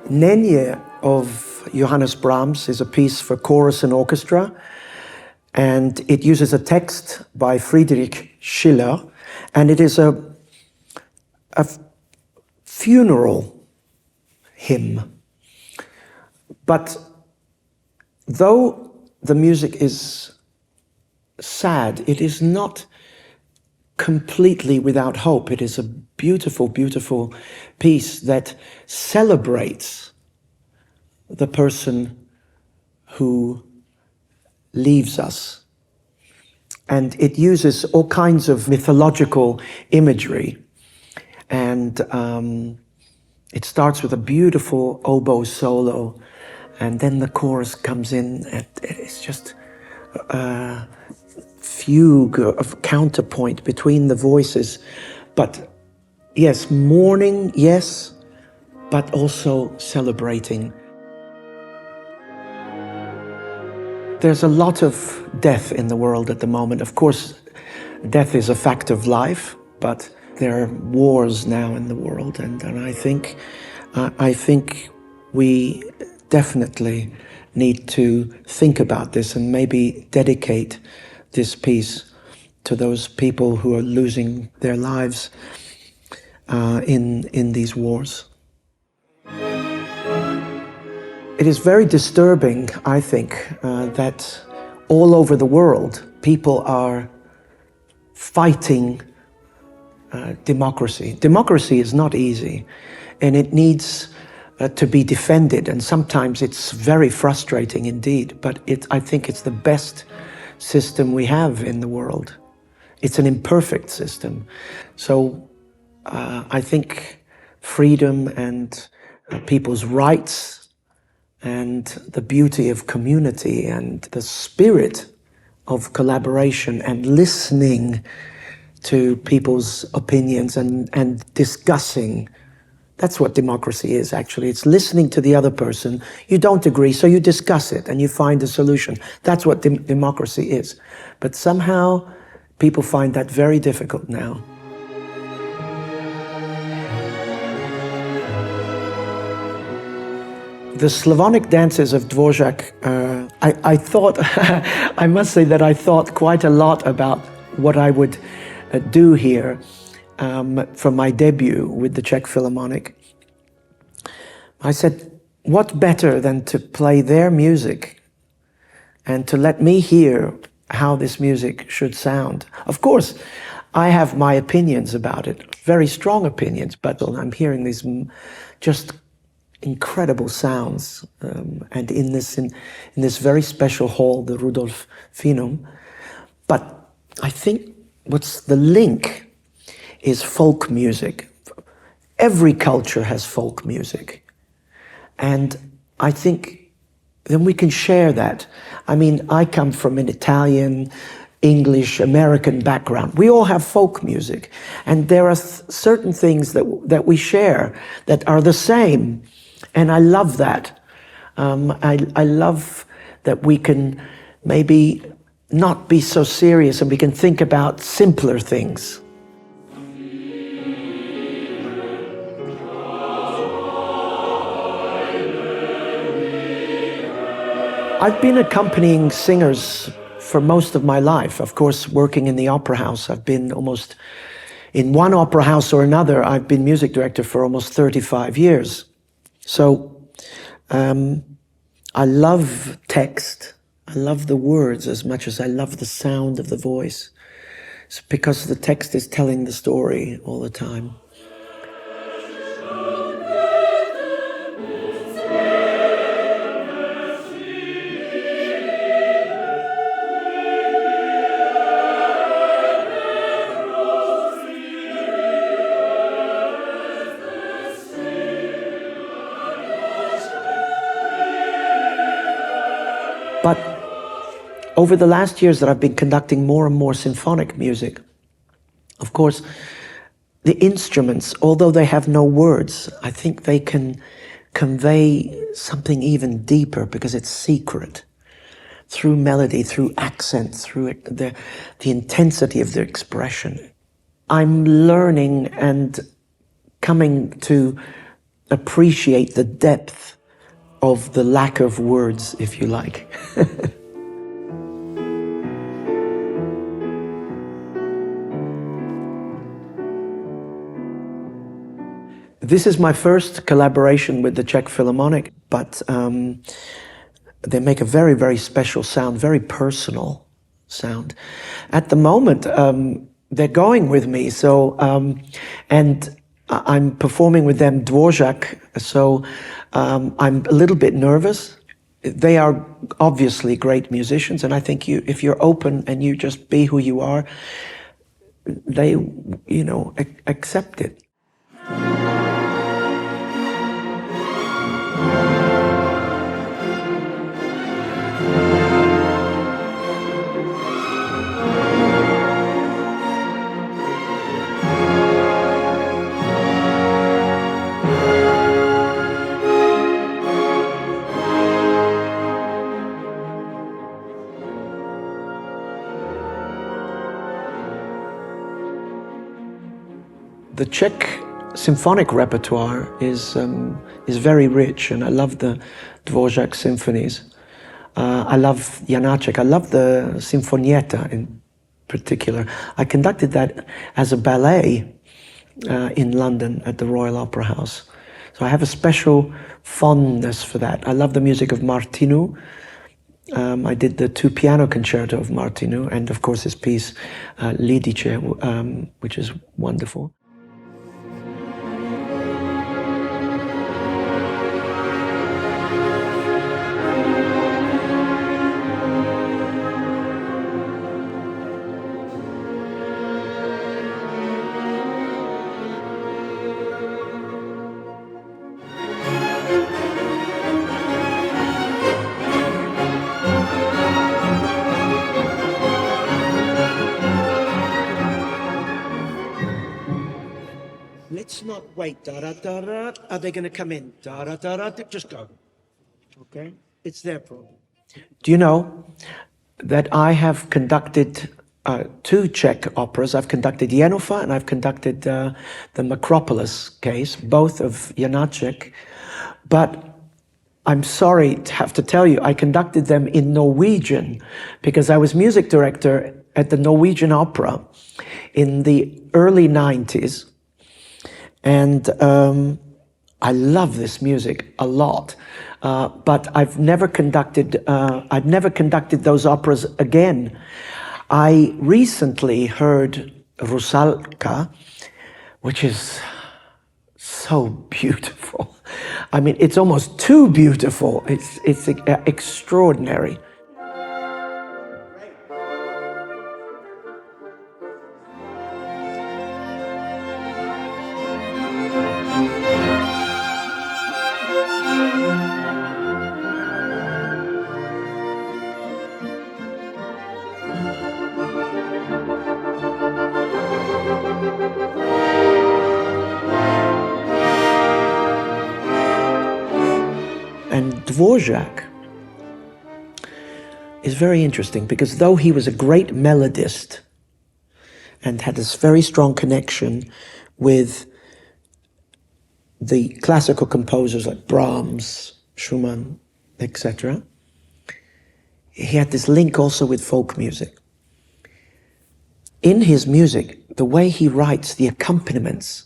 Nänie of Johannes Brahmse is a piece for chorus and orchestra, and it uses a text by Friedrich Schiller, and it is a funeral hymn. But though the music is sad, it is not completely without hope. It is a beautiful, beautiful piece that celebrates the person who leaves us. And it uses all kinds of mythological imagery. And it starts with a beautiful oboe solo, and then the chorus comes in, and it's just a fugue of counterpoint between the voices. But yes, mourning, yes, but also celebrating. There's a lot of death in the world at the moment. Of course, death is a fact of life, but there are wars now in the world, and I think we definitely need to think about this and maybe dedicate this piece to those people who are losing their lives in these wars. It is very disturbing, I think, that all over the world people are fighting democracy. Democracy is not easy, and it needs to be defended, and sometimes it's very frustrating indeed, but I think it's the best system we have in the world. It's an imperfect system. So I think freedom and people's rights and the beauty of community and the spirit of collaboration and listening to people's opinions and discussing. That's what democracy is, actually. It's listening to the other person. You don't agree, so you discuss it and you find a solution. That's what democracy is. But somehow people find that very difficult now. The Slavonic dances of Dvořák, I thought, I must say that I thought quite a lot about what I would do here for my debut with the Czech Philharmonic. I said, what better than to play their music and to let me hear how this music should sound. Of course, I have my opinions about it, very strong opinions, but I'm hearing these just incredible sounds, and in this very special hall, the Rudolf Finum. But I think what's the link is folk music. Every culture has folk music, and I think then we can share that. I mean, I come from an Italian, English, American background. We all have folk music, and there are certain things that we share that are the same. And I love that. I love that we can maybe not be so serious and we can think about simpler things. I've been accompanying singers for most of my life. Of course, working in the opera house, I've been almost in one opera house or another. I've been music director for almost 35 years. So I love text. I love the words as much as I love the sound of the voice. It's because the text is telling the story all the time. But over the last years that I've been conducting more and more symphonic music, of course, the instruments, although they have no words, I think they can convey something even deeper because it's secret. Through melody, through accent, through the intensity of their expression. I'm learning and coming to appreciate the depth of the lack of words, if you like. This is my first collaboration with the Czech Philharmonic, but they make a very, very special sound, very personal sound. At the moment, they're going with me, so and I'm performing with them Dvořák, so I'm a little bit nervous. They are obviously great musicians, and I think if you're open and you just be who you are, they, accept it. The Czech symphonic repertoire is very rich, and I love the Dvořák symphonies. I love Janáček. I love the Sinfonietta in particular. I conducted that as a ballet in London at the Royal Opera House. So I have a special fondness for that. I love the music of Martinu. I did the 2 piano concerto of Martinu, and of course his piece Lidice, which is wonderful. Let's not wait. Da-da-da-da. Are they going to come in? Da-da-da-da. Just go. Okay? It's their problem. Do you know that I have conducted 2 Czech operas? I've conducted Věnujme and I've conducted the Macropolis case, both of Janáček. But I'm sorry to have to tell you, I conducted them in Norwegian because I was music director at the Norwegian Opera in the early 90s. And I love this music a lot, but I've never conducted those operas again. I recently heard Rusalka, which is so beautiful. I mean, it's almost too beautiful. It's extraordinary. And Dvořák is very interesting because though he was a great melodist and had this very strong connection with the classical composers like Brahms, Schumann, etc., he had this link also with folk music. In his music, the way he writes the accompaniments,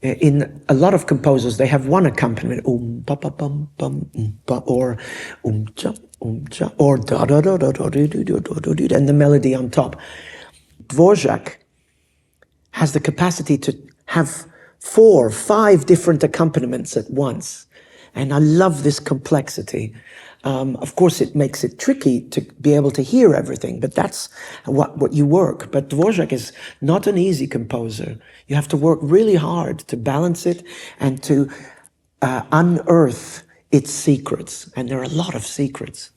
in a lot of composers, they have one accompaniment, ba ba bum bum ba, or cha or da da da da da do do do do do, and the melody on top. Dvořák has the capacity to have 4, 5 different accompaniments at once, and I love this complexity. Of course, it makes it tricky to be able to hear everything, but that's what you work. But Dvořák is not an easy composer. You have to work really hard to balance it and to unearth its secrets, and there are a lot of secrets.